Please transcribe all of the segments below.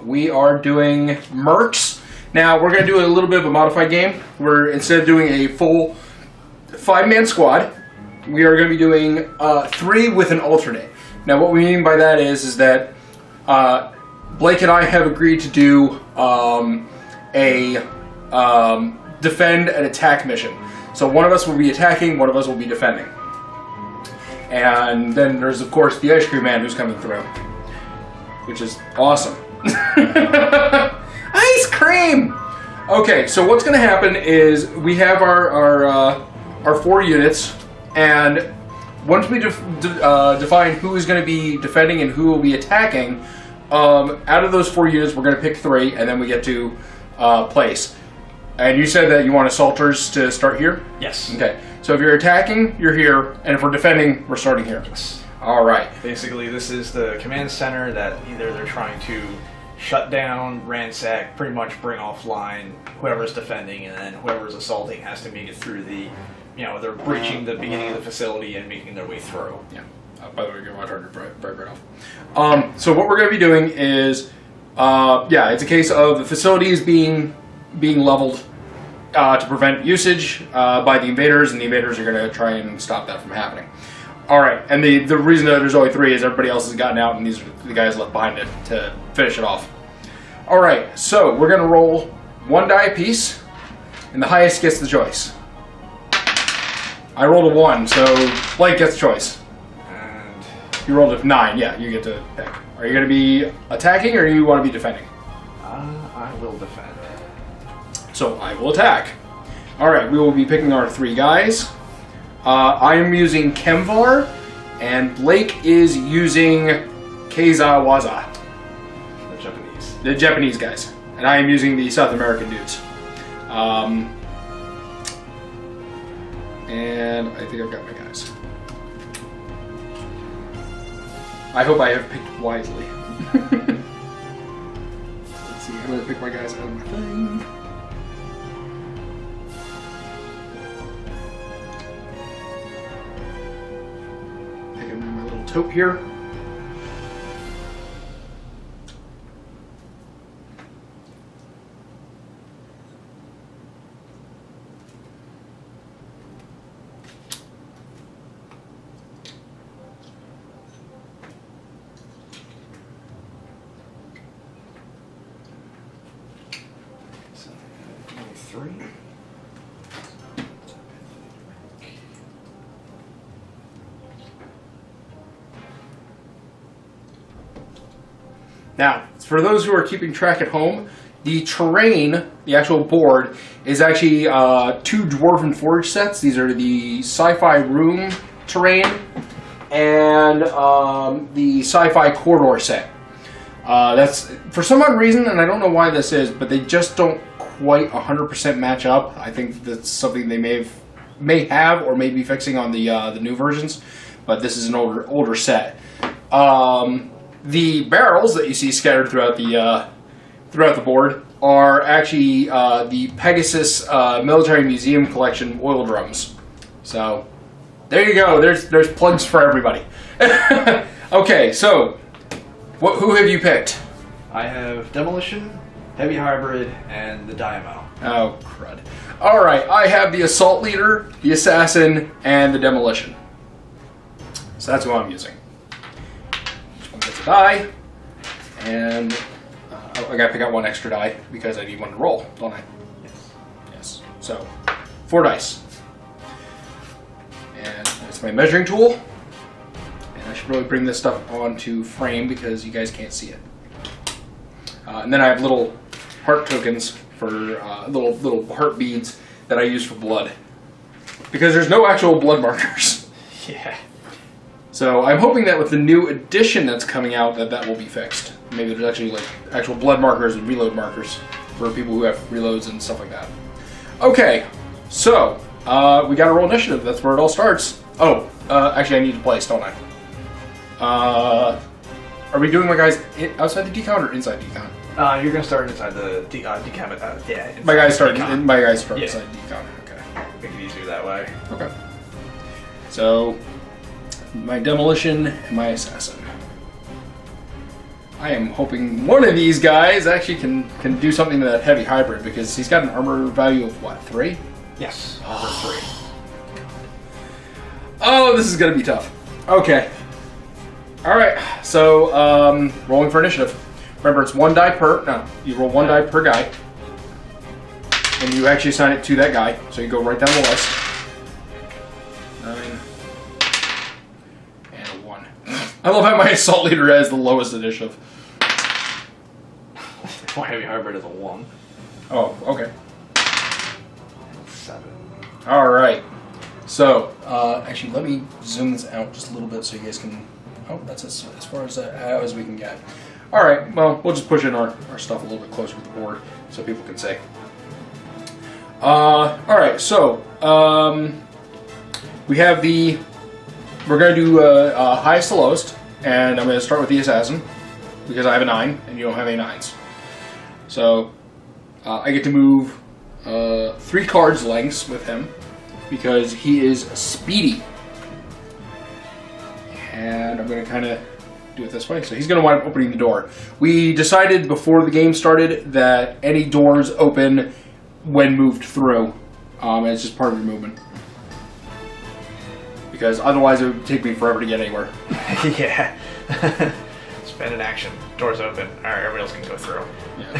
We are doing MERCS. Now we're going to do a little bit of a modified game. Instead of doing a full 5-man squad, we are going to be doing 3 with an alternate. Now what we mean by that is that Blake and I have agreed to do a defend and attack mission. So one of us will be attacking, one of us will be defending. And then there's of course the ice cream man who's coming through, which is awesome. Ice cream! Okay, so what's going to happen is we have our 4 units, and once we define who is going to be defending and who will be attacking, out of those 4 units we're going to pick 3, and then we get to place. And you said that you want assaulters to start here? Yes. Okay, so if you're attacking, you're here, and if we're defending, we're starting here. Yes. All right. Basically, this is the command center that either they're trying to shut down, ransack, pretty much bring offline whoever's defending, and then whoever's assaulting has to make it through the, they're breaching the beginning of the facility and making their way through. Yeah. By the way, get my charger right off. So what we're going to be doing is, it's a case of the facilities being leveled to prevent usage by the invaders, and the invaders are going to try and stop that from happening. All right, and the reason that there's only 3 is everybody else has gotten out, and these are the guys left behind it to finish it off. All right, so we're going to roll 1 die apiece, and the highest gets the choice. I rolled a 1, so Blake gets the choice. And You rolled a 9, yeah, you get to pick. Are you going to be attacking, or do you want to be defending? I will defend. So I will attack. All right, we will be picking our 3 guys. I am using Kemvar, and Blake is using Keizai, Waza. The Japanese. The Japanese guys. And I am using the South American dudes. And I think I've got my guys. I hope I have picked wisely. Let's see, I'm going to pick my guys out of my thing. My little tote here. So, 23. Now, for those who are keeping track at home, the terrain, the actual board, is actually 2 Dwarven Forge sets. These are the Sci-Fi Room terrain and the Sci-Fi Corridor set. That's, for some odd reason, and I don't know why this is, but they just don't quite 100% match up. I think that's something they may have or may be fixing on the new versions, but this is an older set. The barrels that you see scattered throughout the board are actually the Pegasus Military Museum Collection oil drums. So there you go. There's plugs for everybody. Okay, so who have you picked? I have Demolition, Heavy Hybrid, and the Dynamo. Oh crud! All right, I have the Assault Leader, the Assassin, and the Demolition. So that's who I'm using. Die, and I gotta pick out 1 extra die because I need 1 to roll, don't I? Yes. So 4 dice, and that's my measuring tool. And I should really bring this stuff onto frame because you guys can't see it. And then I have little heart tokens for little heart beads that I use for blood because there's no actual blood markers. Yeah. So I'm hoping that with the new edition that's coming out that will be fixed. Maybe there's actually like actual blood markers and reload markers for people who have reloads and stuff like that. Okay, so we got to roll initiative. That's where it all starts. Oh, actually I need to place, don't I? Are we doing my guys outside the decon or inside decon? You're gonna start inside the decam. Yeah. My guys start. decon. My guys start Yeah. inside decon. Okay. Make it easier that way. Okay. So, my demolition and my assassin. I am hoping one of these guys actually can do something to that heavy hybrid because he's got an armor value of what, 3? Yes. Armor 3. Oh, this is gonna be tough. Okay. All right. So, rolling for initiative. Remember, it's 1 die per. No, you roll 1 die per guy, and you actually assign it to that guy. So you go right down the list. 9 and a 1. I love how my assault leader has the lowest initiative. My heavy hybrid is a 1. Oh, okay. 7. All right. So, actually, let me zoom this out just a little bit so you guys can. Oh, that's as far as we can get. All right. Well, we'll just push in our stuff a little bit closer to the board so people can see. All right. So, we have the. We're going to do highest to lowest, and I'm going to start with the assassin because I have a 9 and you don't have any 9s. So, I get to move 3 cards lengths with him because he is speedy. And I'm going to kind of do it this way. So he's going to wind up opening the door. We decided before the game started that any doors open when moved through. And it's just part of your movement. Because otherwise it would take me forever to get anywhere. Yeah. Spend an action. Doors open. Alright, everybody else can go through. Yeah.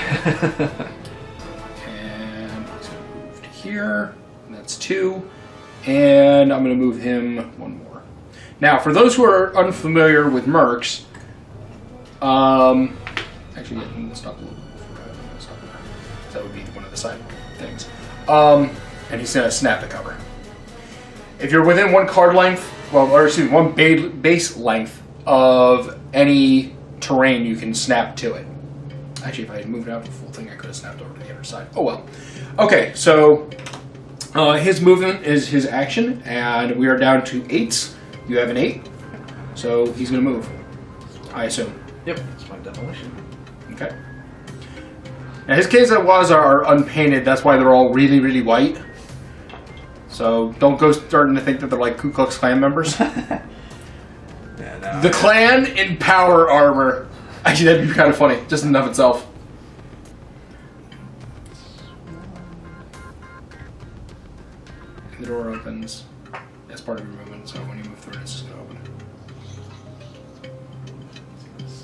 And he's going to move to here. That's 2. And I'm going to move him 1 more. Now, for those who are unfamiliar with MERCS, actually, yeah, I'm going to stop a little bit before I stop there. That would be one of the side things. And he's going to snap the cover. If you're within 1 card length, or excuse me, 1 base length of any terrain, you can snap to it. Actually, if I had moved out the full thing, I could have snapped over to the other side. Oh well. Okay, so his movement is his action, and we are down to 8s. You have an 8, so he's going to move, I assume. Yep, that's my demolition. Okay. Now his Keizai Waza are unpainted, that's why they're all really, really white. So don't go starting to think that they're like Ku Klux Klan members. Yeah, no, The Klan in power armor. Actually, that'd be kind of funny, just in and of itself. The door opens. That's part of your movement, so when you move through it, it's just going to open.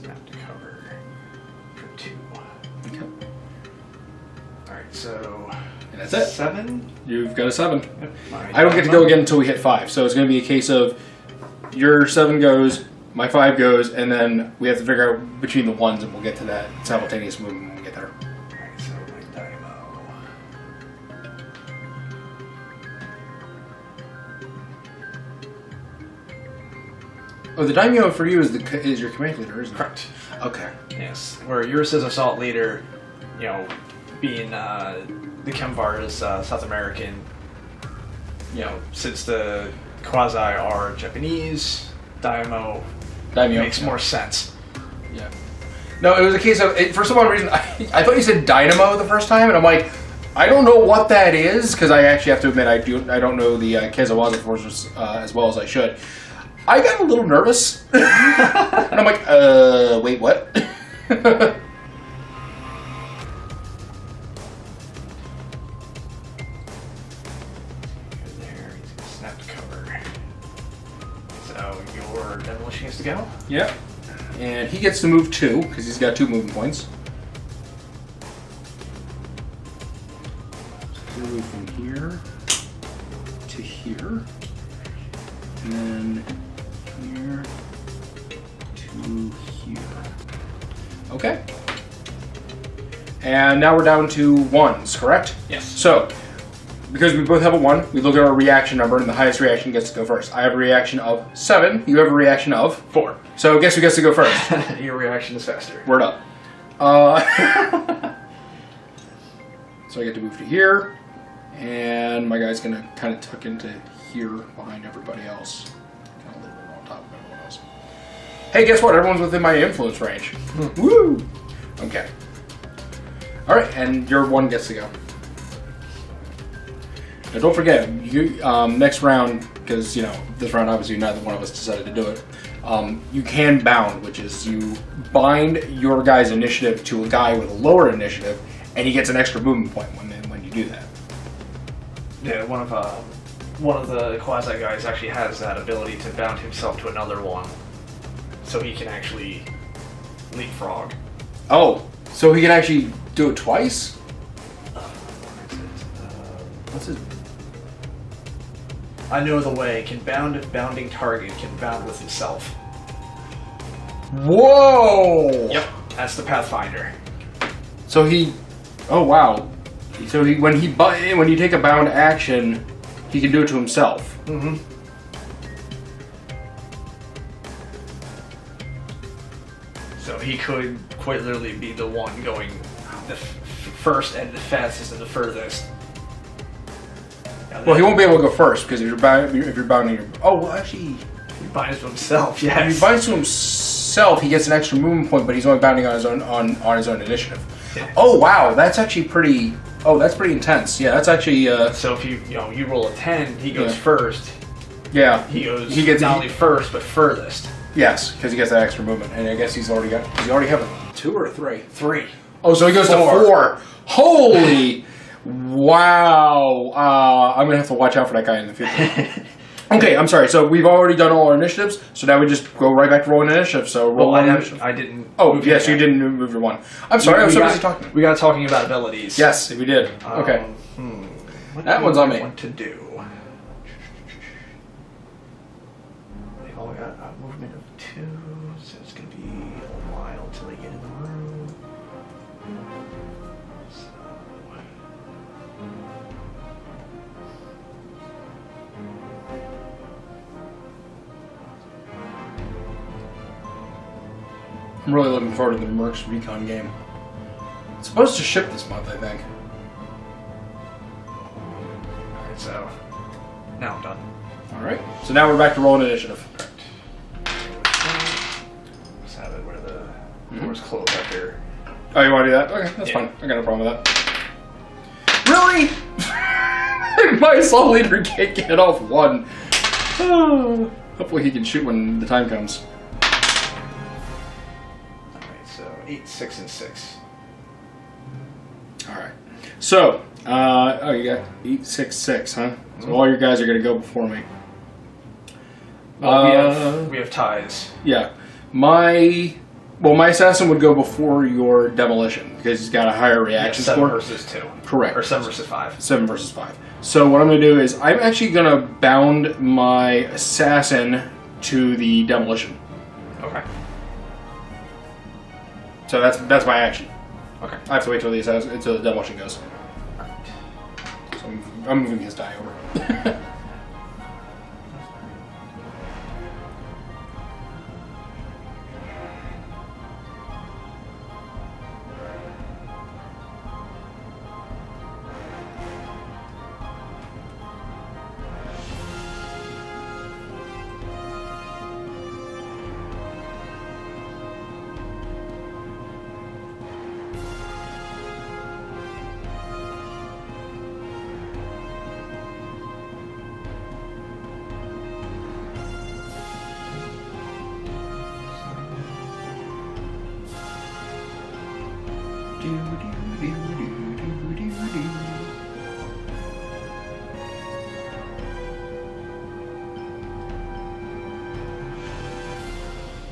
snap to cover for 2. Okay. Alright, so. And that's it. 7? You've got a 7. Yep. I don't get to go again until we hit 5, so it's going to be a case of your 7 goes, my 5 goes, and then we have to figure out between the 1s, and we'll get to that simultaneous movement when we get there. Alright, so my dynamo. Oh, the daimyo for you is your command leader, isn't it? Correct. Okay. Yes, where yours is assault leader, you know, being the Kemvar is South American. You know, since the Keizai are Japanese, daimyo makes more sense. Yeah. No, it was a case of, for some odd reason, I thought you said dynamo the first time, and I'm like, I don't know what that is, because I actually have to admit I don't know the Keizai Waza forces as well as I should. I got a little nervous, and I'm like, wait, what? There, he's gonna snap to cover. So your demolition has to go. Yep. And he gets to move 2, because he's got 2 movement points. So he'll move from here to here, and then here to here. Okay. And now we're down to 1s, correct? Yes. So, because we both have a 1, we look at our reaction number, and the highest reaction gets to go first. I have a reaction of 7. You have a reaction of 4. So guess who gets to go first? Your reaction is faster. Word up. So I get to move to here, and my guy's gonna kind of tuck into here behind everybody else. Kind of a little bit on top of everyone else. Hey, guess what? Everyone's within my influence range. Woo! Okay. All right, and your one gets to go. Now, don't forget, you next round, because this round obviously neither one of us decided to do it. You can bound, which is you bind your guy's initiative to a guy with a lower initiative, and he gets an extra movement point when you do that. Yeah, one of the Keizai guys actually has that ability to bound himself to another one, so he can actually leapfrog. Oh, so he can actually do it twice? What's his? I know the way. Can bound if bounding target can bound with himself. Whoa! Yep, that's the Pathfinder. So he, oh wow, so when you take a bound action, he can do it to himself. Mm-hmm. So he could quite literally be the one going the first and the fastest and the furthest. Well, he won't be able to go first because if you're bounding your. Oh well, actually, he binds to himself. Yes. If he binds to himself, he gets an extra movement point, but he's only bounding on his own his own initiative. Yeah. Oh wow, that's actually pretty. Oh, that's pretty intense. Yeah, that's actually. So if you roll a 10, he goes first. Yeah. He gets not only first but furthest. Yes, because he gets that extra movement, and I guess he's already got. Does he already have a 2 or a 3? 3. Oh, so he goes to 4. Holy! Wow. I'm gonna have to watch out for that guy in the future. Okay, I'm sorry. So we've already done all our initiatives, so now we just go right back to rolling initiative. So roll initiative. I didn't. Oh, yes, you didn't move your one. I'm sorry, I was so busy talking. We got talking about abilities. Yes, we did. Okay. What that do one's I on me. Want to do? They've all got a movement of 2, so it's going to be a while till they get in the room. So. I'm really looking forward to the MERCS Recon game. It's supposed to ship this month, I think. Alright, so now I'm done. Alright, so now we're back to rolling initiative. Just have it where the door's closed up here. Oh, you want to do that? Okay, that's fine. I got no problem with that. Really? My assault leader can't get off 1. Hopefully he can shoot when the time comes. 8, 6, and 6. Alright. So, oh, you got 8, 6, 6, huh? So all your guys are going to go before me. Well, we have ties. Yeah. My assassin would go before your demolition because he's got a higher reaction 7 score. versus 2. Correct. Or 7 versus 5. 7 versus 5. So what I'm going to do is I'm actually going to bound my assassin to the demolition. Okay. So that's my action. Okay. I have to wait till the demolition goes. Alright. So I'm moving his die over.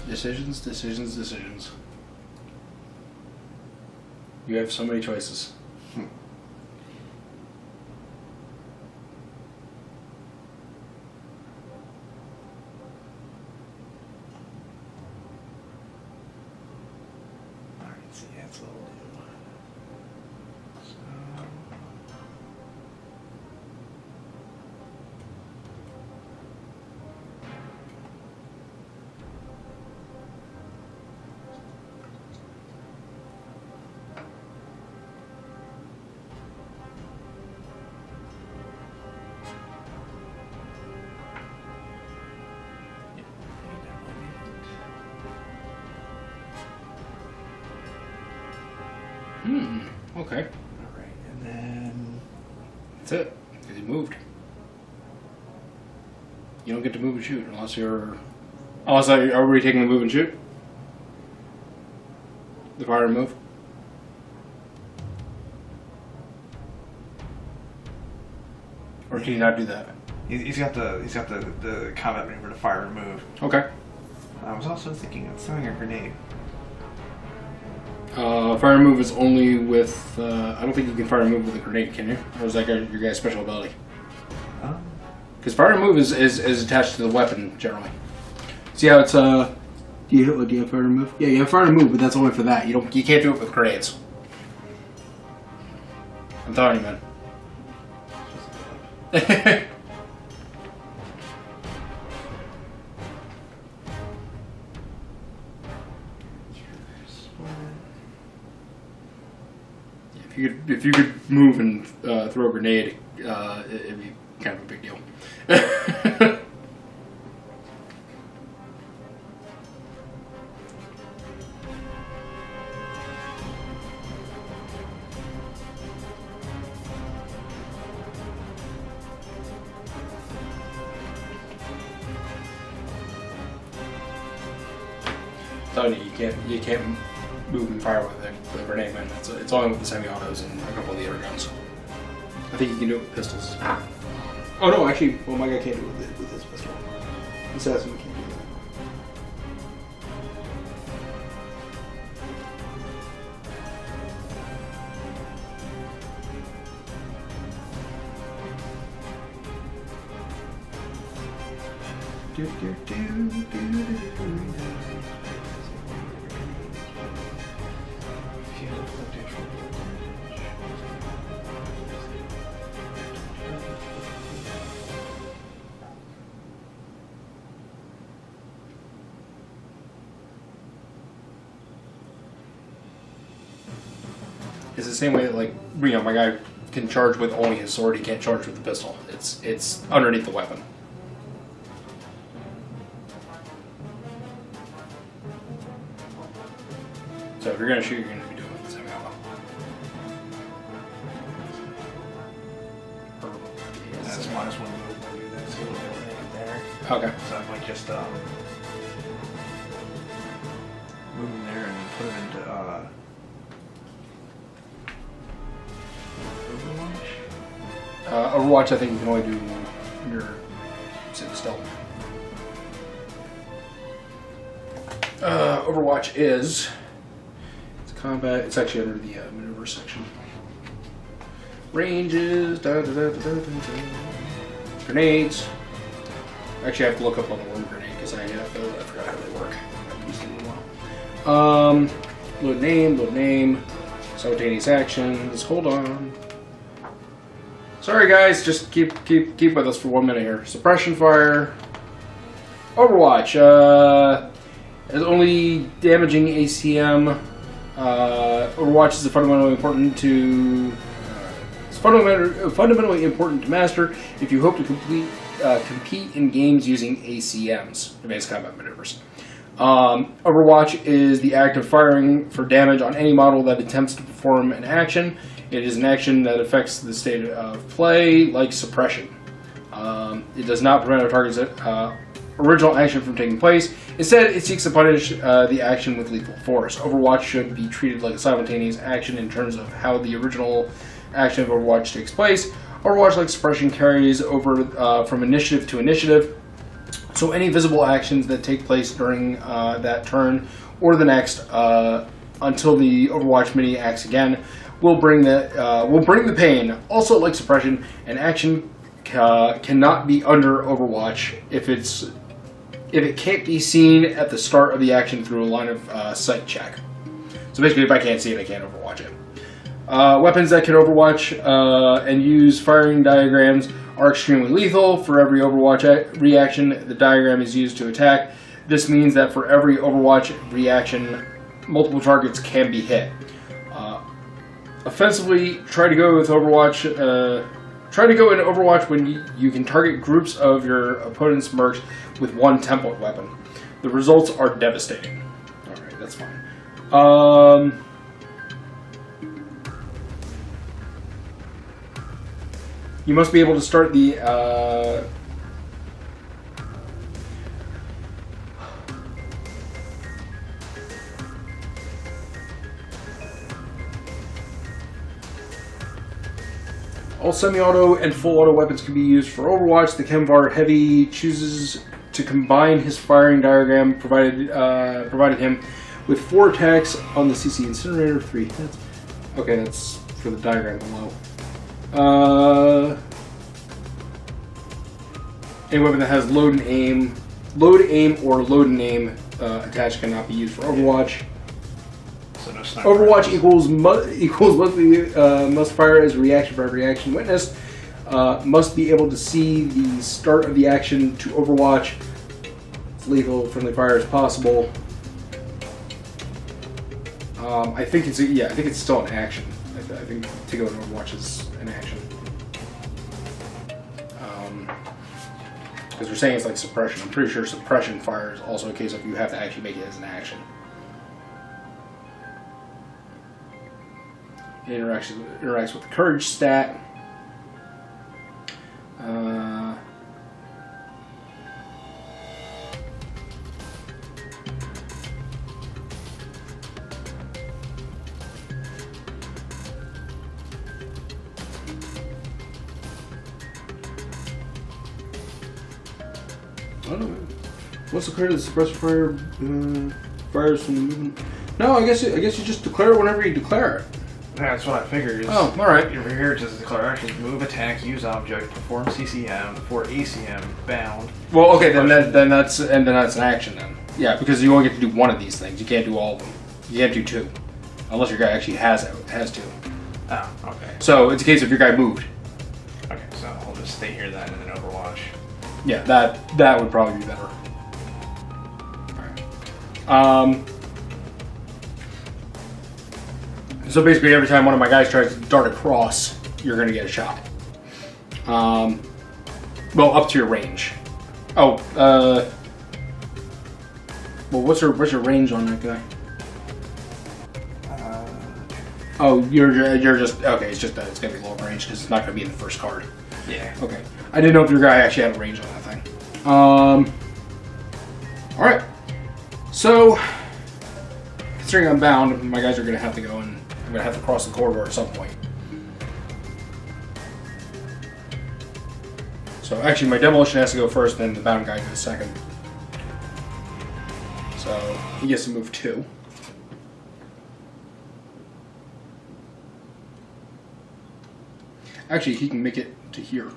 Decisions, decisions, decisions. You have so many choices. Alright, so yeah, that's what we'll do. So. Okay. All right, and then That's it. Because he moved. You don't get to move and shoot unless you're... Unless are we taking the move and shoot? The fire and move? Or can you not do that? he's got the combat maneuver to fire and move. Okay. I was also thinking of throwing a grenade. Fire and move is only with... I don't think you can fire and move with a grenade, can you? Or is that your guy's special ability? Because fire and move is attached to the weapon, generally. See how it's... Do you have fire and move? Yeah, you have fire and move, but that's only for that. You can't do it with grenades. I'm telling you, man. If you could move and throw a grenade, it'd be kind of a big deal. You can't move and fire with the grenade, man. It's only with the semi-autos and a couple of the other guns. I think you can do it with pistols. Oh no, actually, well, my guy can't do it with his pistol. Assassin can't do that. It's the same way that, like, you know, my guy can charge with only his sword. He can't charge with the pistol. It's underneath the weapon. So if you're gonna shoot, you're gonna be doing it with the semi-auto. That's minus one move when I do that, so we'll get it there. Okay. So I might just move him there and put him into Overwatch, I think you can only do your sit still. Overwatch is combat. It's actually under the maneuver section. Ranges. Grenades. Actually, I have to look up on the word grenade because I forgot how they work. I haven't used them in a while. Load name. Simultaneous actions. Hold on. Sorry guys, just keep with us for 1 minute here. Suppression fire. Overwatch. Is only damaging ACM. Overwatch is fundamentally important to master if you hope to compete in games using ACMs, Advanced Combat Maneuvers. Overwatch is the act of firing for damage on any model that attempts to perform an action. It is an action that affects the state of play, like suppression. It does not prevent a target's original action from taking place. Instead, it seeks to punish the action with lethal force. Overwatch should be treated like a simultaneous action in terms of how the original action of Overwatch takes place. Overwatch, like suppression, carries over from initiative to initiative. So any visible actions that take place during that turn or the next until the Overwatch mini acts again will bring the pain. Also, like suppression, an action cannot be under Overwatch if it can't be seen at the start of the action through a line of sight check. So basically, if I can't see it, I can't Overwatch it. Weapons that can Overwatch and use firing diagrams are extremely lethal. For every Overwatch reaction, the diagram is used to attack. This means that for every Overwatch reaction, multiple targets can be hit. Offensively, try to go in Overwatch when you can target groups of your opponent's mercs with one template weapon. The results are devastating. Alright, that's fine. You must be able to start the all semi-auto and full auto weapons can be used for Overwatch. The Kemvar Heavy chooses to combine his firing diagram provided him with 4 attacks on the CC Incinerator 3. That's for the diagram below. Any weapon that has load, aim, or load and aim attached cannot be used for Overwatch. So no sniper Overwatch must fire as a reaction for every action witnessed. Must be able to see the start of the action to Overwatch. As lethal, friendly fire as possible. I think it's still an action. I think taking on Overwatch is an action. Because we're saying it's like suppression. I'm pretty sure suppression fire is also a case of you have to actually make it as an action. It interacts with the courage stat. I don't know. What's the credit of the suppressor fire fires from the movement? No, I guess you just declare it whenever you declare it. Yeah, that's what I figured. Oh, all right. Over here it says declare actions: move, attack, use object, perform CCM, for ACM, bound. Well, okay, then that's an action then. Yeah, because you only get to do one of these things. You can't do all of them. You can't do 2, unless your guy actually has 2. Oh, okay. So it's a case of your guy moved. Okay, so I'll just stay here then and then Overwatch. Yeah, that would probably be better. All right. So basically, every time one of my guys tries to dart across, you're going to get a shot. Well, up to your range. Oh, well, what's your range on that guy? Oh, you're just okay. It's just that it's going to be low range because it's not going to be in the first card. Yeah. Okay. I didn't know if your guy actually had a range on that thing. All right. So, considering I'm bound, my guys are going to have to go and I'm going to have to cross the corridor at some point. So actually my demolition has to go first, then the bound guy goes second. So he gets to move 2. Actually, he can make it to here.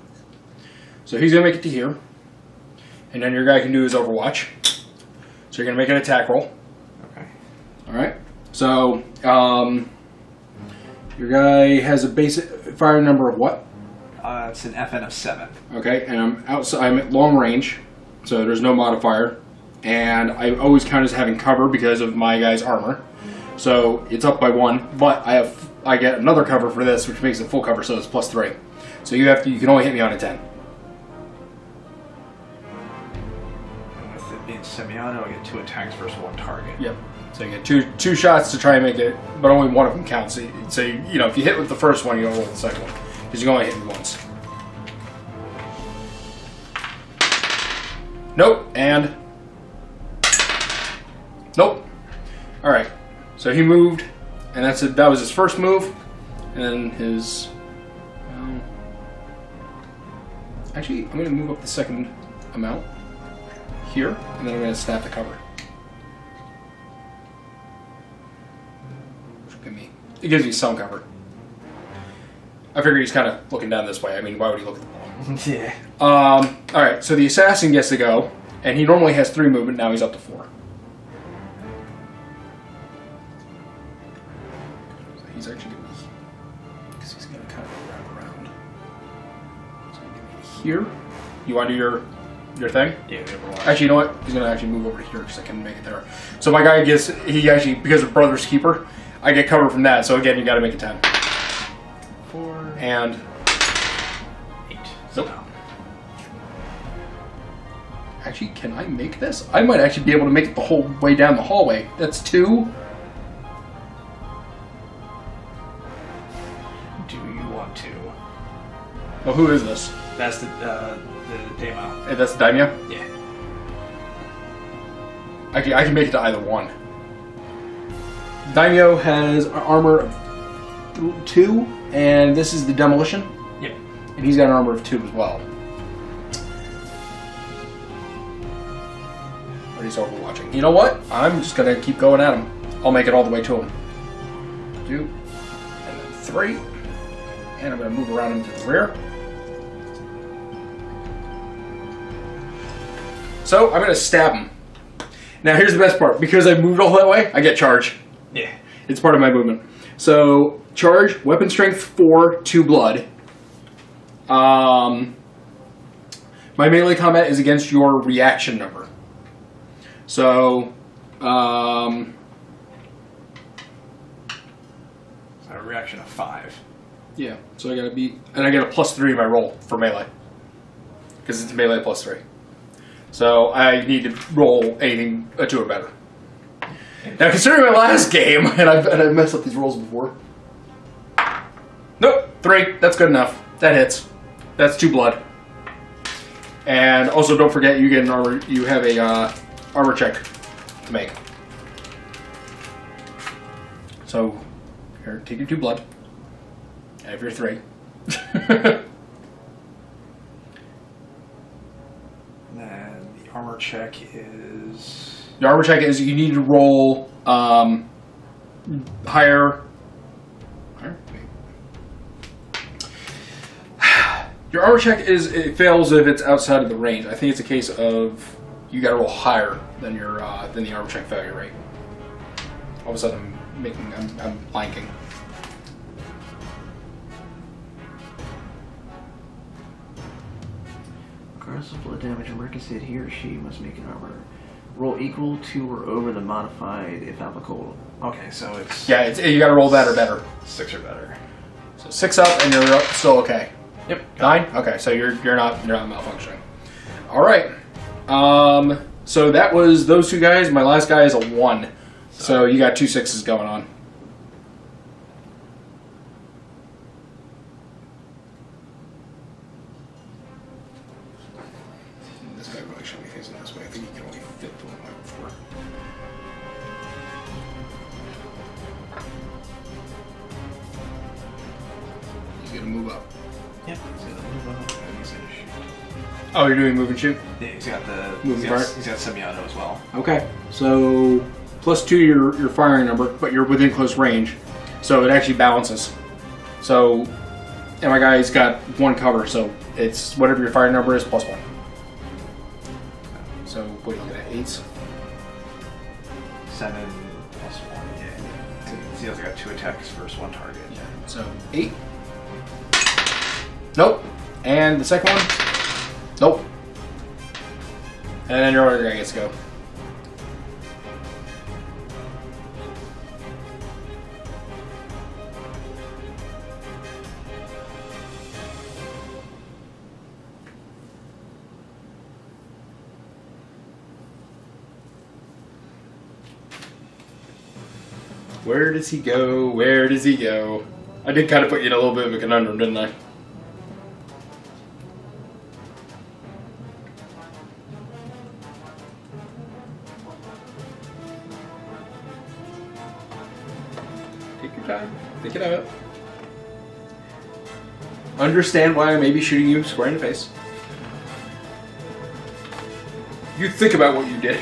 So he's going to make it to here. And then your guy can do his Overwatch. So you're going to make an attack roll. Okay. Alright. So, your guy has a basic fire number of what? It's an FN of 7. Okay, and I'm at long range, so there's no modifier. And I always count as having cover because of my guy's armor. So it's up by 1, but I get another cover for this, which makes it full cover, so it's +3. So you can only hit me on a 10. And with it being semi-auto, I get 2 attacks versus 1 target. Yep. So you get two shots to try and make it, but only one of them counts. So you know, if you hit with the first one, you don't roll the second one because you can only hit me once. Nope, and nope. All right. So he moved, and that's it. That was his first move, and then his. Actually, I'm going to move up the second amount here, and then I'm going to snap the cover. It gives me some cover. I figure he's kind of looking down this way. I mean, why would he look at the ball? Yeah. Alright, so the assassin gets to go, and he normally has 3 movement, now he's up to 4. So he's actually going to, because he's going to kind of wrap around. So he's going to be here. You want to do your thing? Yeah, actually, you know what? He's going to actually move over to here because I can make it there. So my guy gets, he actually, because of Brother's Keeper, I get cover from that, so again, you gotta make a 10. 4 and 8. Nope. Actually, can I make this? I might actually be able to make it the whole way down the hallway. That's 2. Do you want to? Oh, who is this? That's the demo. Hey, that's Daimyo? Yeah. I can make it to either one. Daimyo has an armor of 2, and this is the demolition. Yep. And he's got an armor of 2 as well. Or he's overwatching. You know what? I'm just gonna keep going at him. I'll make it all the way to him. 2, and then 3. And I'm gonna move around him to the rear. So I'm gonna stab him. Now here's the best part. Because I moved all that way, I get charge. Yeah. It's part of my movement. So charge, weapon strength 4, 2 blood. My melee combat is against your reaction number. So, A reaction of 5. yeah. So I gotta beat, and I get a +3 in my roll for melee. Because it's melee +3. So I need to roll anything a 2 or better. Now, considering my last game, and I've messed up these rolls before. Nope, 3. That's good enough. That hits. That's 2 blood. And also, don't forget, you get an armor. You have a armor check to make. So, here, take your 2 blood. Have your 3. And the armor check is... The armor check is you need to roll higher. Your armor check it fails if it's outside of the range. I think it's a case of you got to roll higher than your than the armor check failure rate. All of a sudden, I'm blanking. Regardless of blood damage or MERCS hit, he or she must make an armor roll equal to or over the modified, if applicable. Okay, so it's... Yeah, you got to roll that or better. 6 or better. So 6 up, and you're still okay. Yep. 9. Okay, so you're not malfunctioning. All right. So that was those 2 guys. My last guy is a 1. So you got 2 6s going on. This guy really shouldn't be facing this way. I think he can only fit the one right before. He's gonna move up. Yep. He's gonna move up and he's gonna shoot. Oh, you're doing move and shoot? Yeah, he's got the... Moving part? He's got semi-auto as well. Okay, so +2 your firing number, but you're within close range, so it actually balances. So, and my guy's got 1 cover, so it's whatever your firing number is +1. So what are you looking at? 8s? 7 plus 1, yeah. He's also got 2 attacks versus 1 target. Yeah. So 8. Nope. And the second one? Nope. And then your other guy gets to go. Where does he go? Where does he go? I did kind of put you in a little bit of a conundrum, didn't I? Take your time. Think it out. Understand why I may be shooting you square in the face. You think about what you did.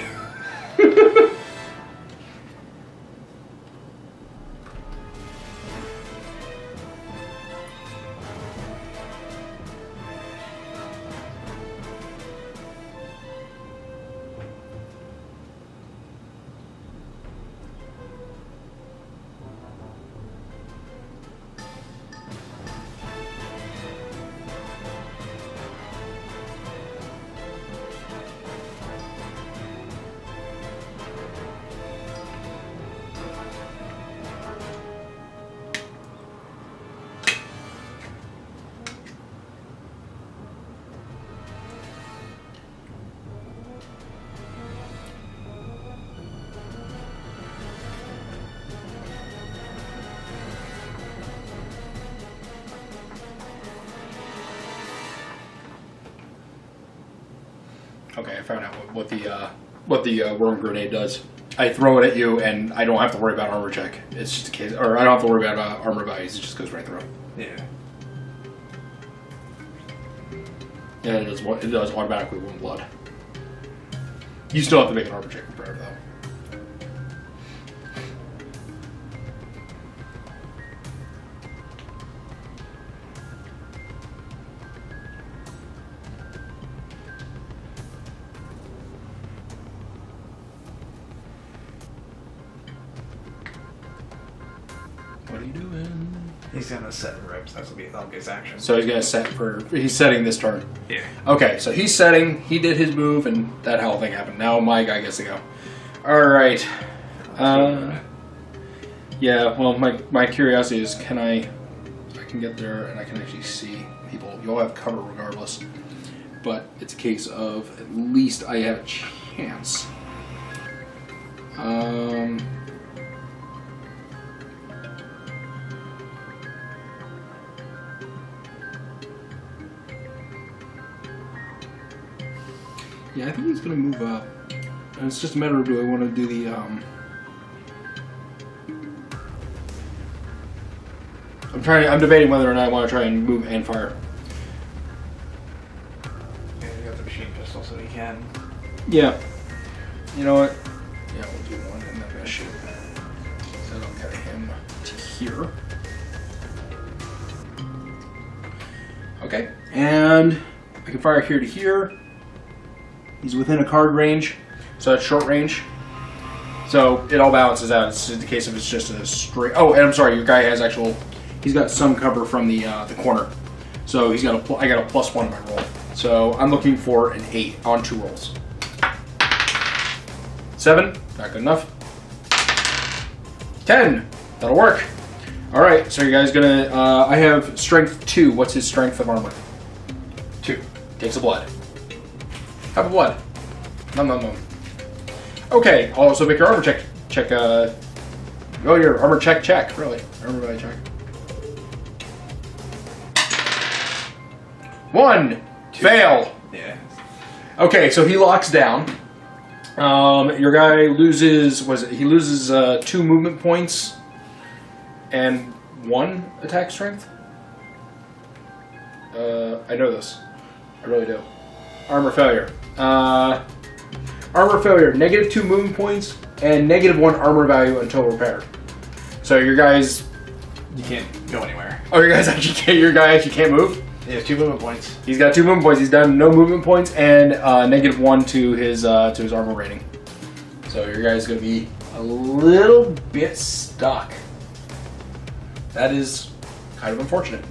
Okay, I found out what the worm grenade does. I throw it at you, and I don't have to worry about armor check. It's just a case, or I don't have to worry about armor values. It just goes right through. Yeah. Yeah, it does automatically wound blood. You still have to make an armor check for prayer, though. What are you doing? He's gonna set reps. That'll be his action. So he's gonna set he's setting this turn. Yeah. Okay, so he's setting. He did his move, and that hell thing happened. Now my guy gets to go. All right. Yeah. Well, my curiosity is, I can get there and I can actually see people. You'll have cover regardless, but it's a case of at least I have a chance. Yeah, I think he's gonna move up. And it's just a matter of, do I want to do the I'm debating whether or not I want to try and move and fire. Yeah, you got the machine pistol, so he can. Yeah. You know what? Yeah, we'll do one and then I'm gonna shoot. So I'll carry him to here. Okay. And I can fire here to here. He's within a card range, so that's short range. So it all balances out. It's the case of it's just a straight. Oh, and I'm sorry, your guy has actual. He's got some cover from the corner, so he's got I got a +1 in my roll. So I'm looking for an 8 on 2 rolls. 7, not good enough. 10, that'll work. All right, so you guys gonna. I have strength 2. What's his strength of armor? 2. Takes a blood. Have a blood. Nom nom nom. Okay, also make your armor check. Your armor check, really. Armor value check. 1! 2. Fail! Yeah. Okay, so he locks down. Your guy loses, he loses 2 movement points and 1 attack strength? I know this. I really do. Armor failure. Armor failure, -2 movement points and -1 armor value until repaired. So your guys, You can't go anywhere. oh, your guy actually can't move. He has 2 movement points. He's got 2 movement points. He's done no movement points and -1 to his armor rating. So your guy's gonna be a little bit stuck. That is kind of unfortunate.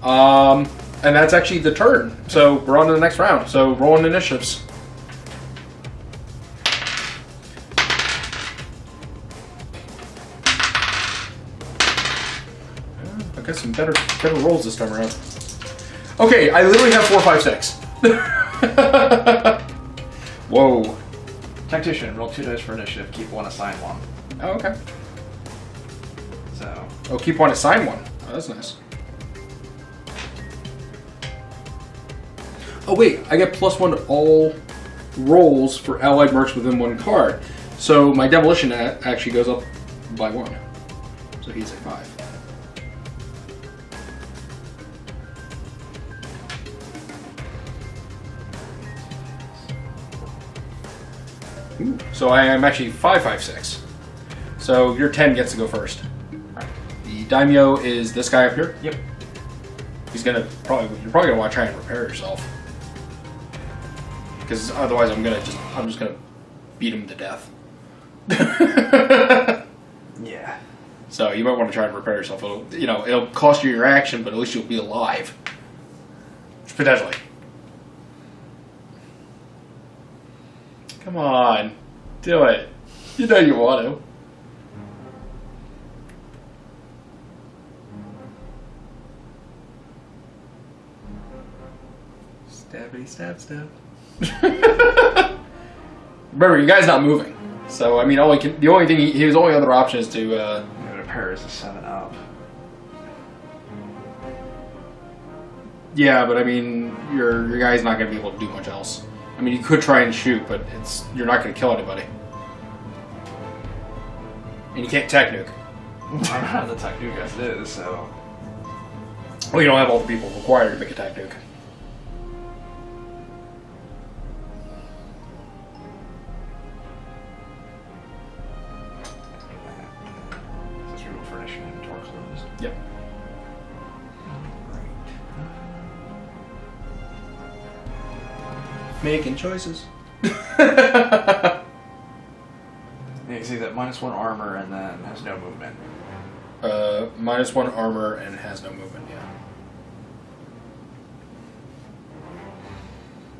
And that's actually the turn. So we're on to the next round. So rolling initiatives. I got some better rolls this time around. Okay, I literally have 4, 5, 6. Whoa. Tactician, roll 2 dice for initiative. Keep 1, assign 1. Oh, okay. So. Oh, keep 1, assign 1. Oh, that's nice. Oh wait, I get +1 to all rolls for allied mercs within 1 card. So my demolition actually goes up by 1. So he's at 5. Ooh, so I am actually 5, 5, 6. So your 10 gets to go first. The daimyo is this guy up here. Yep. He's gonna you're probably gonna want to try and repair yourself. Because otherwise I'm just gonna beat him to death. Yeah. So you might want to try and repair yourself. It'll cost you your action, but at least you'll be alive. Potentially. Come on. Do it. You know you want to. Stabbity stab stab. Remember, you guy's not moving. So I mean, the only thing his only other option is to Repair is a 7-up. yeah, but I mean, your guy's not gonna be able to do much else. I mean, you could try and shoot, but you're not going to kill anybody. And you can't tech nuke. I don't have the tech nuke as it is, so... Well, you don't have all the people required to make a tech nuke. Let's remove furnishing and door closed. Yep. Making choices. Yeah, you see that -1 armor and then has no movement. -1 armor and has no movement, yeah.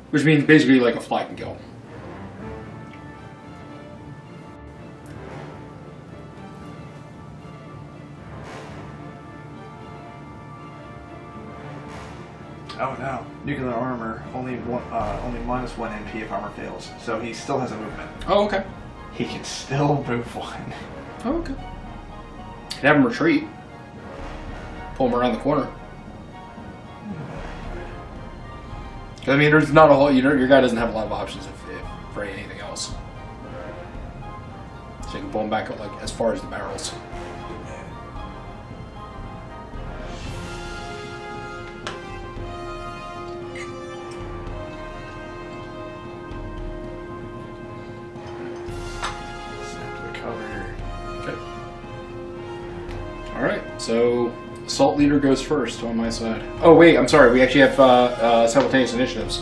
Which means basically like a fly can kill. Oh no! Nuclear armor only -1 MP if armor fails, so he still has a movement. Oh, okay. He can still move 1. Oh, okay. Can have him retreat. Pull him around the corner. I mean, there's not a whole. Your guy doesn't have a lot of options for anything else. So you can pull him back like as far as the barrels. Alright, so Assault Leader goes first on my side. Oh wait, I'm sorry, we actually have simultaneous initiatives.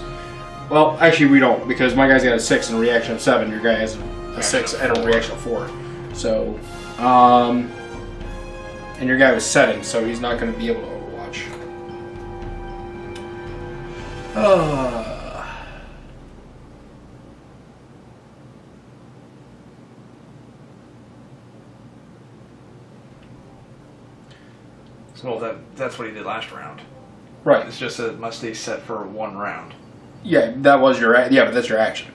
Well, actually we don't, because my guy's got a 6 and a reaction of 7, your guy has a 6 and a reaction of 4. So, and your guy was setting, so he's not going to be able to overwatch. So that's what he did last round. Right. It's just a must stay set for 1 round. Yeah, that was your but that's your action.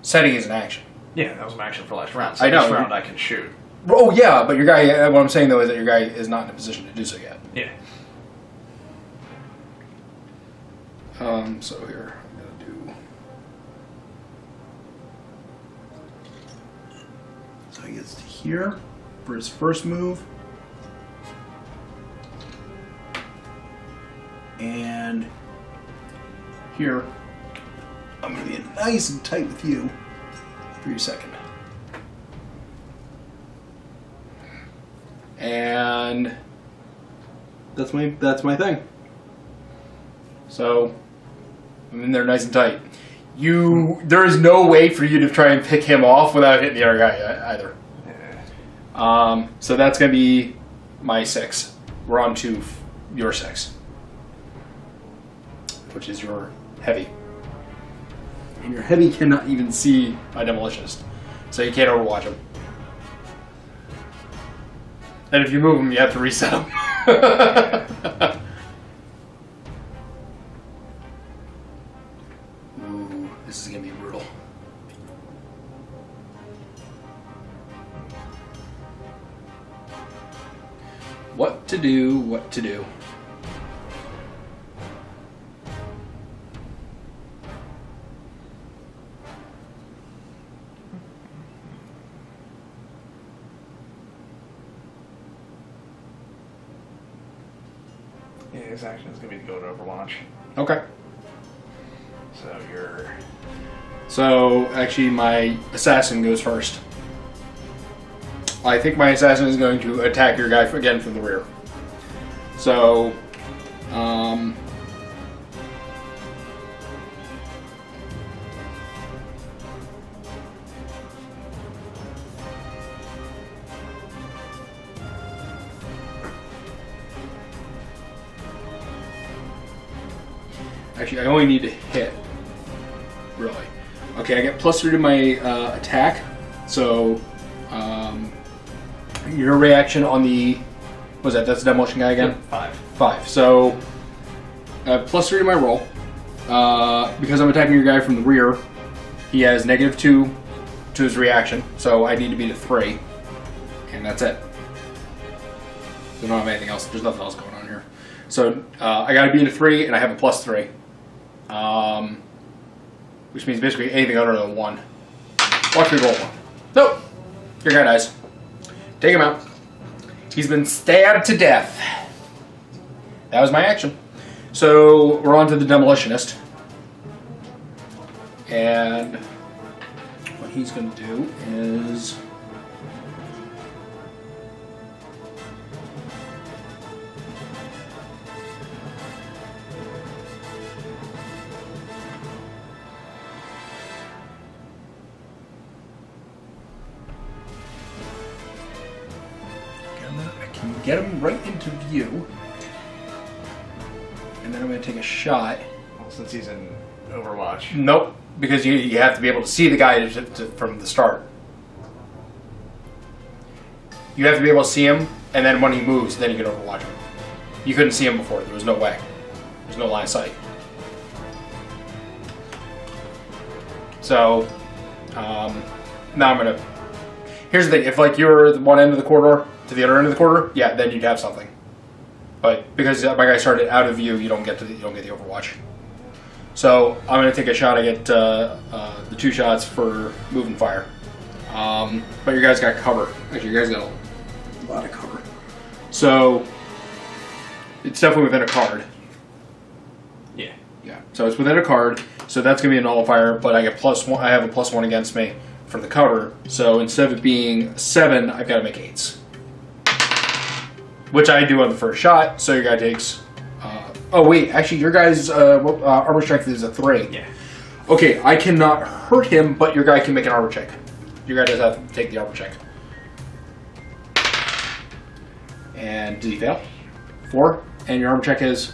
Setting is an action. Yeah, that was my action for last round. So I know. This round I can shoot. Oh yeah, but your guy. What I'm saying though is that your guy is not in a position to do so yet. Yeah. So here I'm gonna do. So he gets to here for his first move. And here, I'm going to be nice and tight with you for your second. And that's my thing. So I'm in there nice and tight. There is no way for you to try and pick him off without hitting the other guy either. Yeah. So that's going to be my 6. We're on to your 6. Which is your heavy. And your heavy cannot even see a demolitionist. So you can't overwatch him. And if you move him, you have to reset him. Ooh, this is going to be brutal. What to do, what to do. Yeah, his action is going to be to go to Overwatch. Okay. So you're... So, actually, my assassin goes first. I think my assassin is going to attack your guy again from the rear. So, actually, I only need to hit. Really. Okay, I get +3 to my attack. So, your reaction on the... What was that? That's the demolition guy again? 5. 5. So, +3 to my roll. Because I'm attacking your guy from the rear, he has -2 to his reaction. So, I need to beat a 3. And that's it. So, I don't have anything else. There's nothing else going on here. So, I got to beat a 3, and I have a +3. which means basically anything other than 1. Watch me roll 1. Nope. Your guy dies. Take him out. He's been stabbed to death. That was my action. So we're on to the demolitionist. And what he's going to do is... I can get him right into view. And then I'm going to take a shot. Well, since he's in Overwatch. Nope, because you have to be able to see the guy from the start. You have to be able to see him, and then when he moves, then you can overwatch him. You couldn't see him before. There was no way. There's no line of sight. So, now I'm going to... Here's the thing. If like you're at one end of the corridor to the other end of the corridor, yeah, then you'd have something. But because my guy started out of view, you don't get the overwatch. So I'm going to take a shot. I get the 2 shots for move and fire. But your guys got cover. Actually, your guys got a lot of cover. So it's definitely within a card. Yeah. Yeah. So it's within a card. So that's going to be a nullifier. But I get +1. I have a +1 against me for the cover. So instead of it being 7, I've got to make 8s. Which I do on the first shot. So your guy takes... oh wait, actually your guy's armor strength is a 3. Yeah. Okay, I cannot hurt him, but your guy can make an armor check. Your guy does have to take the armor check. And did he fail? 4, and your armor check is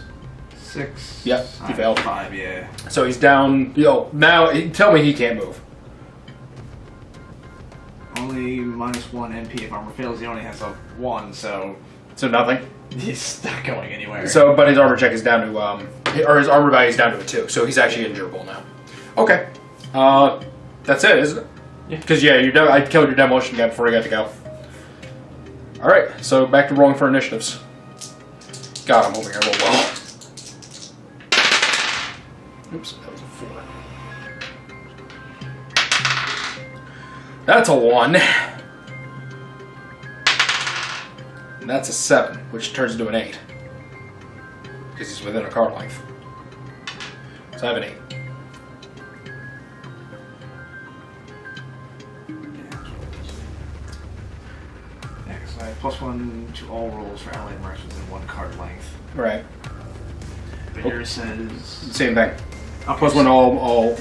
6. Yep, he failed. 5, yeah. So he's down. Now tell me he can't move. Only -1 MP if armor fails. He only has a 1, so So nothing. he's not going anywhere. So, but his armor check is down to or his armor value is down to a 2. So he's actually injurable now. Okay, that's it, isn't it? Yeah. Because I killed your demolition guy before he got to go. All right, so back to rolling for initiatives. God, I'm hoping I roll well. Oops, that was a 4. That's a 1. And that's a 7, which turns into an 8. Because he's within a card length. So I have an 8. Yeah, so I have +1 to all rolls for allied marks within 1 card length. Right. But yours says... Same thing. Okay, +1 all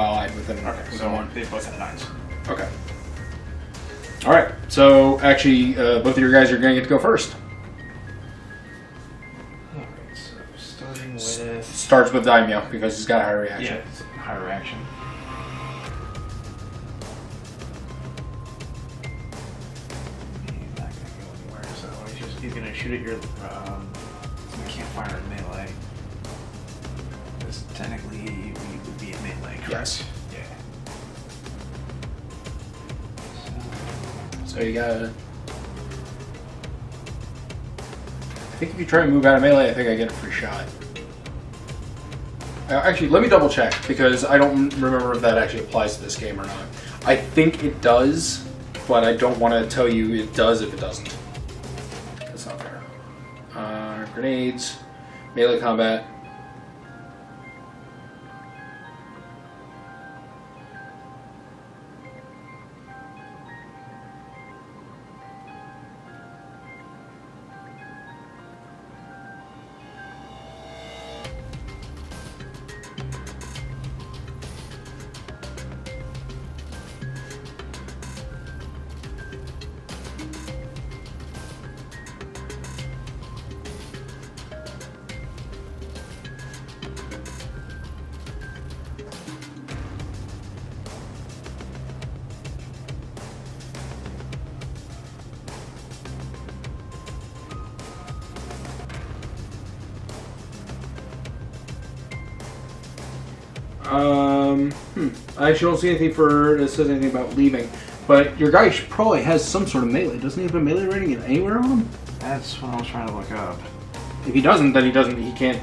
allied within, Okay, within so 1. they both have 9s. Okay. All right. So actually, both of your guys are going to get to go first. Alright, so starting with... Starts with Daimyo because he's got a higher reaction. Yeah, it's a higher reaction. He's not going to go anywhere, so he's going to shoot at your... you can't fire in melee. Because technically we would be in melee, correct? Yes. Yeah. So you gotta... I think if you try and move out of melee, I think I get a free shot. Actually, let me double check, because I don't remember if that actually applies to this game or not. I think it does, but I don't want to tell you it does if it doesn't. That's not fair. Grenades, melee combat. I actually don't see anything that says anything about leaving, but your guy probably has some sort of melee. Doesn't he have a melee rating anywhere on him? That's what I was trying to look up. If he doesn't, then he can't.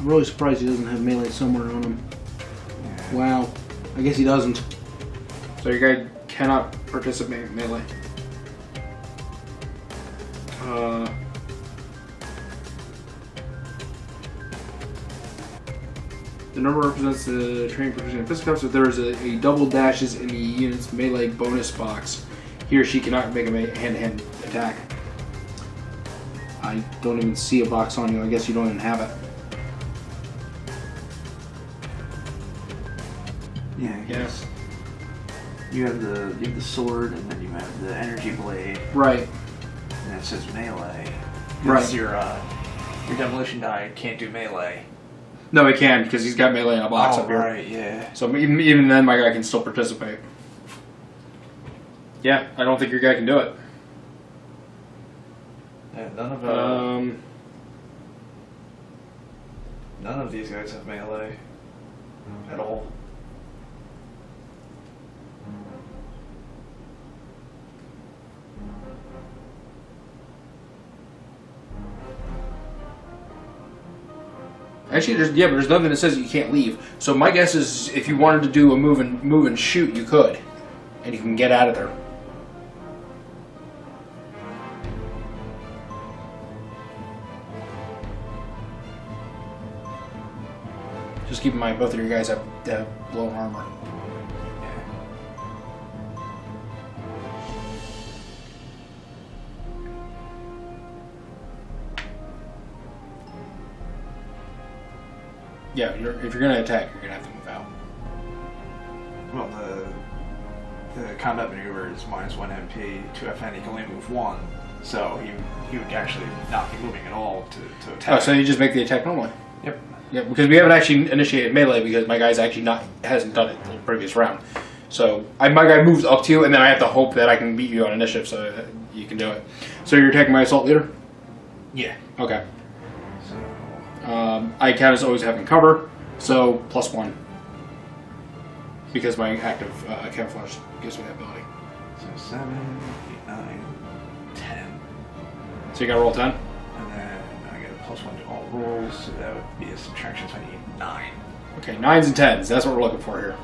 I'm really surprised he doesn't have melee somewhere on him. Yeah. Wow. I guess he doesn't. So your guy cannot participate in melee. The number represents the training proficiency in fisticuffs. If there is a double dashes in the unit's melee bonus box, he or she cannot make a hand-to-hand attack. I don't even see a box on you. I guess you don't even have it. Yeah, Yes. you have the sword, and then you have the energy blade, Right. and it says melee. Right. Because your demolition die can't do melee. No, he can because he's got melee in a box up here. Right, yeah. So even then, my guy can still participate. Yeah, I don't think your guy can do it. Yeah, none of these guys have melee at all. Actually, there's nothing that says you can't leave. So my guess is, if you wanted to do a move and shoot, you could, and you can get out of there. Just keep in mind, both of your guys have blown armor. Yeah, if you're going to attack, you're going to have to move out. Well, the combat maneuver is -1 MP to FN. He can only move 1, so he would actually not be moving at all to attack. Oh, so you just make the attack normally. Yep. Yeah, because we haven't actually initiated melee because my guy's actually hasn't done it in the previous round. So my guy moves up to you, and then I have to hope that I can beat you on initiative so that you can do it. So you're attacking my assault leader? Yeah. Okay. So I count as always having cover, so +1. Because my active camouflage gives me that ability. 7, 8, 9, 10. So you gotta roll 10? And then I get a +1 to all rolls, so that would be a subtraction, so I need 9. Okay, 9s and 10s. That's what we're looking for here.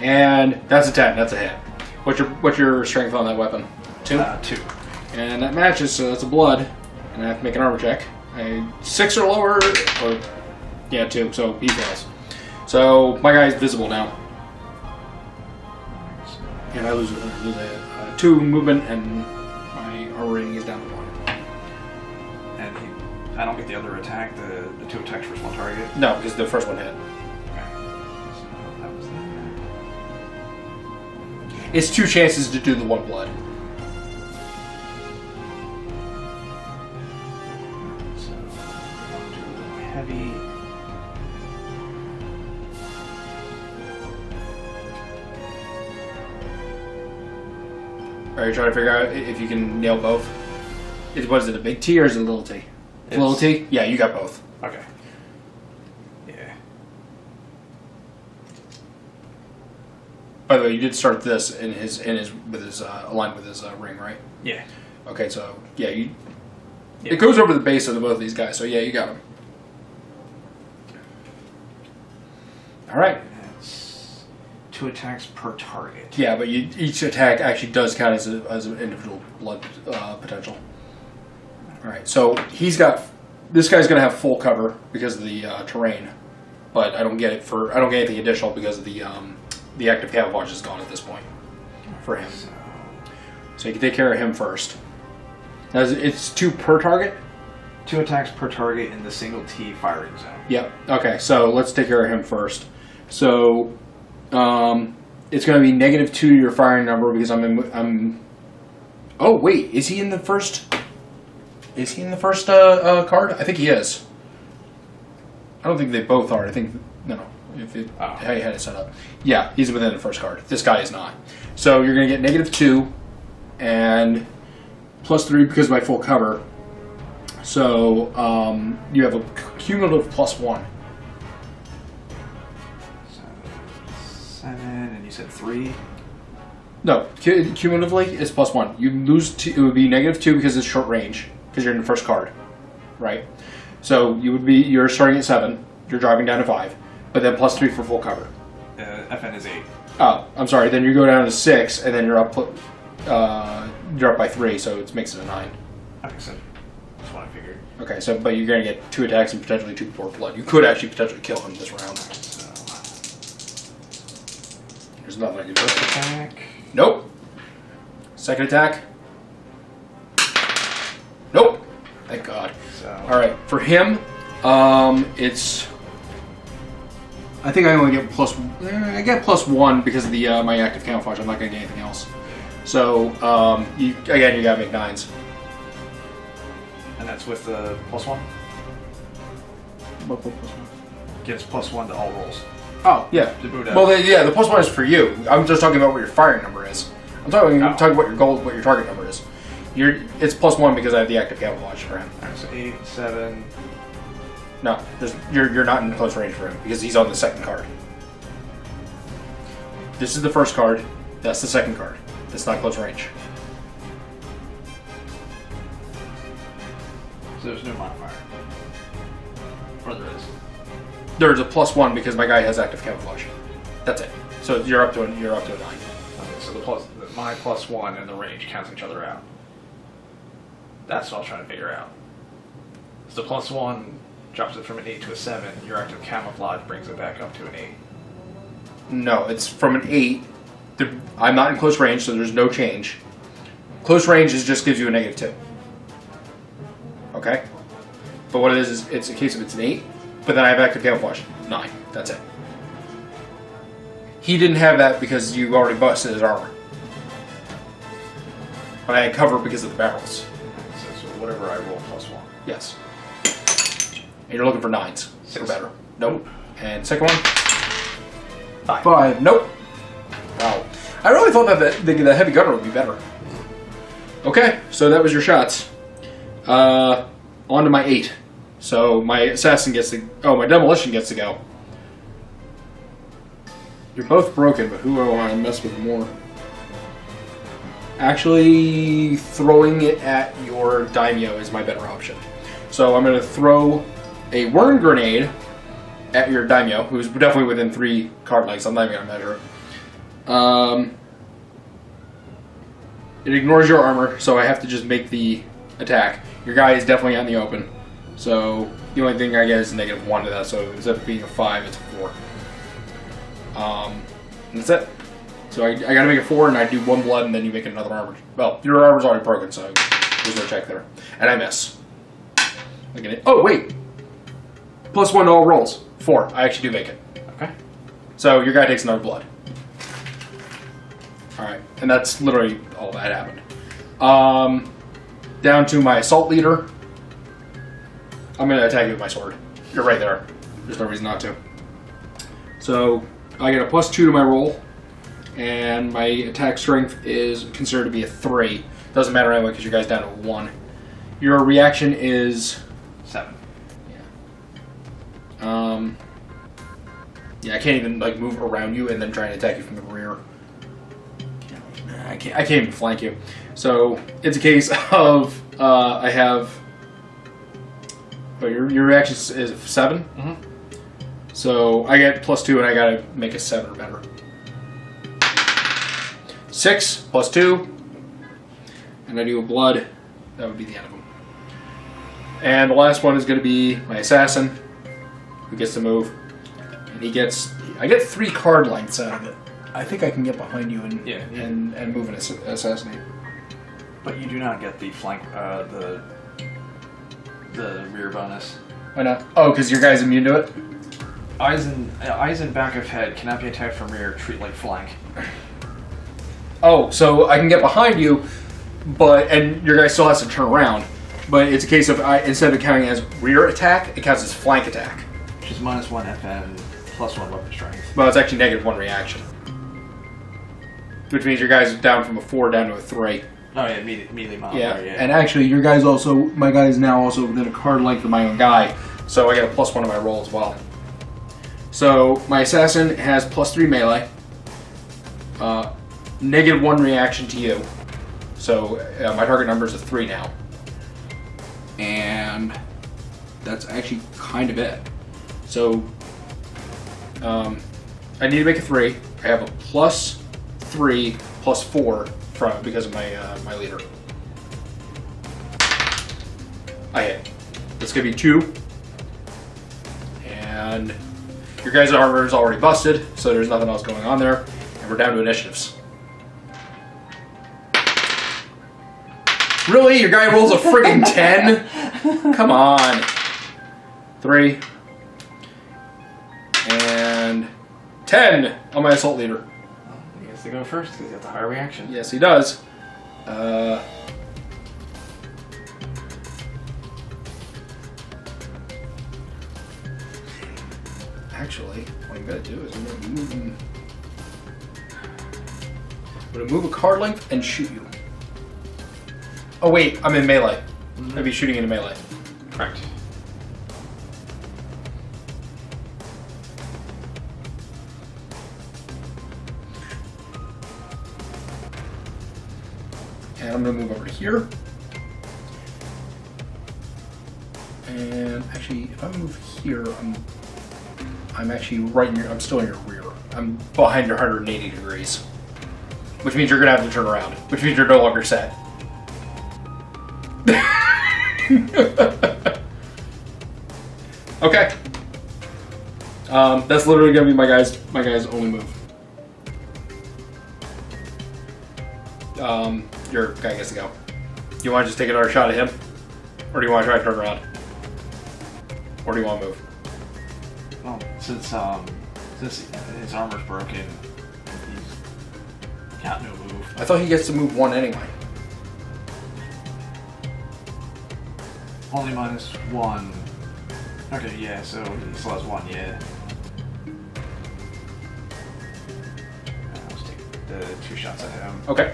And that's a 10. That's a hit. What's your strength on that weapon? 2? 2. And that matches, so that's a blood. And I have to make an armor check. 6 or lower, or yeah, 2. So he fails. So my guy's visible now. And I lose a 2 movement, and my armor rating is down to 1. And I don't get the other attack, the 2 attacks for one target. No, because the first one hit. Okay. So that was that. It's 2 chances to do the 1 blood. So I'll do heavy. Are you trying to figure out if you can nail both? What is it, a big T or is it a little T? It's- Little T? Yeah, you got both. Okay. Yeah. By the way, you did start this aligned with his ring, right? Yeah. Okay, so yeah, Yeah. it goes over the base of both of these guys. So yeah, you got them. All right. That's 2 attacks per target. Yeah, but each attack actually does count as an individual blood potential. All right, so this guy's going to have full cover because of the terrain, but I don't get anything additional because of the active camouflage is gone at this point for him. So you can take care of him first. Now, it's 2 per target. 2 attacks per target in the single T firing zone. Yep. Okay, so let's take care of him first. So it's going to be -2 to your firing number because I'm. Oh wait, is he in the first? Is he in the first card? I think he is. I don't think they both are. I think no. How you had it set up. Yeah, he's within the first card. This guy is not. So you're going to get -2 and +3 because of my full cover. So you have a cumulative +1. So 7, and you said 3. No, cumulatively it's +1. You lose it would be -2 because it's short range because you're in the first card, right? So you're starting at 7. you're dropping down to 5, but then +3 for full cover. FN is 8. Oh, I'm sorry. Then you go down to 6, and then you're up by 3, so it makes it a 9. That makes sense. That's what I figured. Okay, so but you're gonna get 2 attacks and potentially 2 more blood. You could actually potentially kill him this round. So, There's nothing I can do. first attack. Nope. Second attack. Nope. Thank God. So, All right, for him, it's. I think I only get I get +1 because of the my active camouflage. I'm not gonna get anything else. So you gotta make 9s. and that's with the +1. Gives +1 to all rolls. Oh yeah. To boot out. Well, the +1 is for you. I'm just talking about what your firing number is. I'm talking about what your target number is. It's +1 because I have the active camouflage for him. Alright, so 8, 7. No, you're not in close range for him because he's on the second card. This is the first card. That's the second card. That's not close range. So there's no modifier. Or there is. There's a +1 because my guy has active camouflage. That's it. So you're up to a 9. Okay, so my +1 and the range cancel each other out. That's what I was trying to figure out. So the +1 drops it from an 8 to a 7. Your active camouflage brings it back up to an 8. No, it's from an 8. I'm not in close range, so there's no change. Close range just gives you a -2. Okay? But what it is it's a case of it's an 8, but then I have active camouflage. 9. That's it. He didn't have that because you already busted his armor. But I had cover because of the barrels. So whatever I roll +1. Yes. And you're looking for 9s. Or 6. better. Nope. And second one? 5. 5. Nope. Wow. I really thought that the heavy gunner would be better. Okay, so that was your shots. On to my 8. So my assassin gets to... Oh, my demolition gets to go. You're both broken, but who do I want to mess with more? Actually, throwing it at your daimyo is my better option. So I'm going to throw a worm grenade at your daimyo, who's definitely within 3 card lengths. I'm not even going to measure it. It ignores your armor, so I have to just make the attack. Your guy is definitely out in the open, so the only thing I get is a -1 to that, so instead of being a 5, it's a 4. And that's it. So I gotta make a 4, and I do 1 blood, and then you make another armor. Well, your armor's already broken, so there's no check there. And I miss. Look at it. Oh, wait! +1 to all rolls. 4. I actually do make it. Okay. So your guy takes another blood. Alright, and that's literally all that happened. Down to my assault leader. I'm going to attack you with my sword. You're right there. There's no reason not to. So I get a +2 to my roll, and my attack strength is considered to be a 3. Doesn't matter anyway because your guy's down to a 1. Your reaction is 7. Yeah, I can't even like move around you and then try and attack you from the rear. I can't even flank you. So it's a case of I have. But your reaction is 7. Mm-hmm. So I get +2 and I gotta make a 7 or better. 6 +2, and I do a blood. That would be the end of them. And the last one is going to be my assassin, who gets to move, and he gets. I get 3 card lengths out of it. I think I can get behind you and and move and assassinate. But you do not get the flank, the rear bonus. Why not? Oh, because your guy's immune to it. Eyes in back of head cannot be attacked from rear. Treat like flank. Oh, so I can get behind you, and your guy still has to turn around. But it's a case of instead of it counting as rear attack, it counts as flank attack. Which is -1 FN, +1 weapon strength. Well, it's actually -1 reaction. Which means your guy's down from a 4 down to a 3. Oh yeah, immediately modifier. Yeah. And actually, my guy is now also within a card length of my own guy, so I get a +1 to my roll as well. So my assassin has +3 melee, -1 reaction to you. So my target number is a 3 now, and that's actually kind of it. So I need to make a 3. I have a +3 +4 from because of my my leader. I hit. That's gonna be 2. And your guys' armor is already busted, so there's nothing else going on there. And we're down to initiatives. Really? Your guy rolls a friggin' 10? Come on. 3. And 10 on my assault leader. He gets to go first because he's got the higher reaction. Yes, he does. Actually, what I'm gonna do is I'm gonna move him. I'm gonna move a card length and shoot you. Oh wait, I'm in melee. I'd be shooting into melee. Correct. And I'm gonna move over to here. And actually, if I move here, I'm actually right in your. I'm still in your rear. I'm behind your 180 degrees, which means you're gonna have to turn around. Which means you're no longer set. Okay. That's literally gonna be my guy's only move. Your guy gets to go. Do you want to just take another shot at him? Or do you want to try to turn around? Or do you want to move? Well, since his armor's broken, he's got no move. I thought he gets to move 1 anyway. Only -1. Okay, yeah, so he still has 1, yeah. Let's take the 2 shots at him. Okay.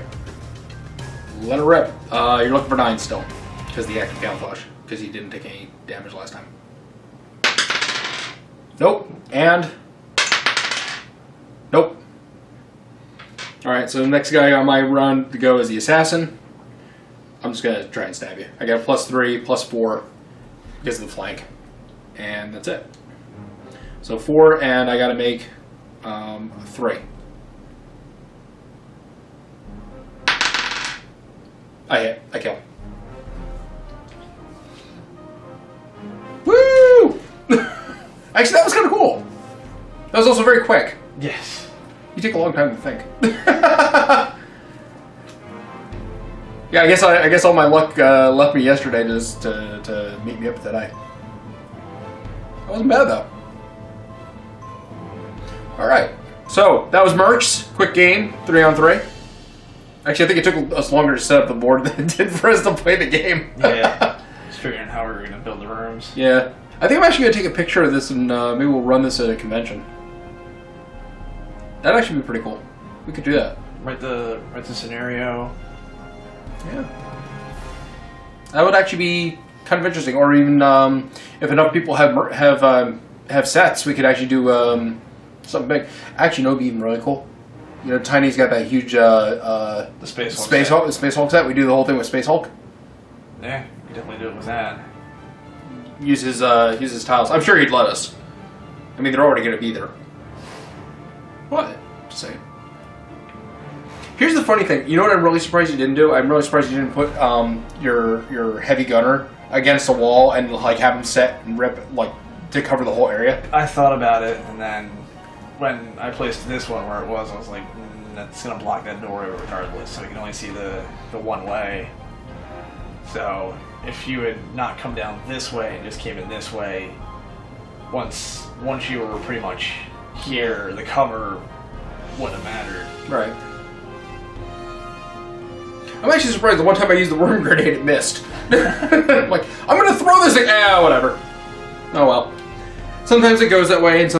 Let it rip. You're looking for 9 still. Because the active camouflage. Because he didn't take any damage last time. Nope. And... Nope. Alright, so the next guy on my run to go is the assassin. I'm just going to try and stab you. I got a +3, +4 because of the flank. And that's it. So 4, and I got to make 3. I hit. I kill. Woo! Actually, that was kind of cool. That was also very quick. Yes. You take a long time to think. Yeah, I guess all my luck left me yesterday just to meet me up today. That wasn't bad though. All right, so that was MERCS. Quick game, 3-on-3. Actually, I think it took us longer to set up the board than it did for us to play the game. Yeah. Just figuring out how we were going to build the rooms. Yeah. I think I'm actually going to take a picture of this and maybe we'll run this at a convention. That'd actually be pretty cool. We could do that. Write the scenario. Yeah. That would actually be kind of interesting. Or even if enough people have sets, we could actually do something big. Actually, no, it'd be even really cool. You know, Tiny's got that huge The Space Hulk Space Hulk set. We do the whole thing with Space Hulk. Yeah, you definitely do it with that. Use his tiles. I'm sure he'd let us. I mean, they're already going to be there. What? Just saying. Here's the funny thing. You know what I'm really surprised you didn't do? I'm really surprised you didn't put your heavy gunner against the wall and like have him set and rip like to cover the whole area. I thought about it, and then when I placed this one where it was, I was like, that's gonna block that door regardless, so you can only see the one way. So if you had not come down this way and just came in this way, once you were pretty much here, the cover wouldn't have mattered. Right. I'm actually surprised the one time I used the worm grenade, it missed. Like, I'm gonna throw this thing. Whatever. Oh well. Sometimes it goes that way, and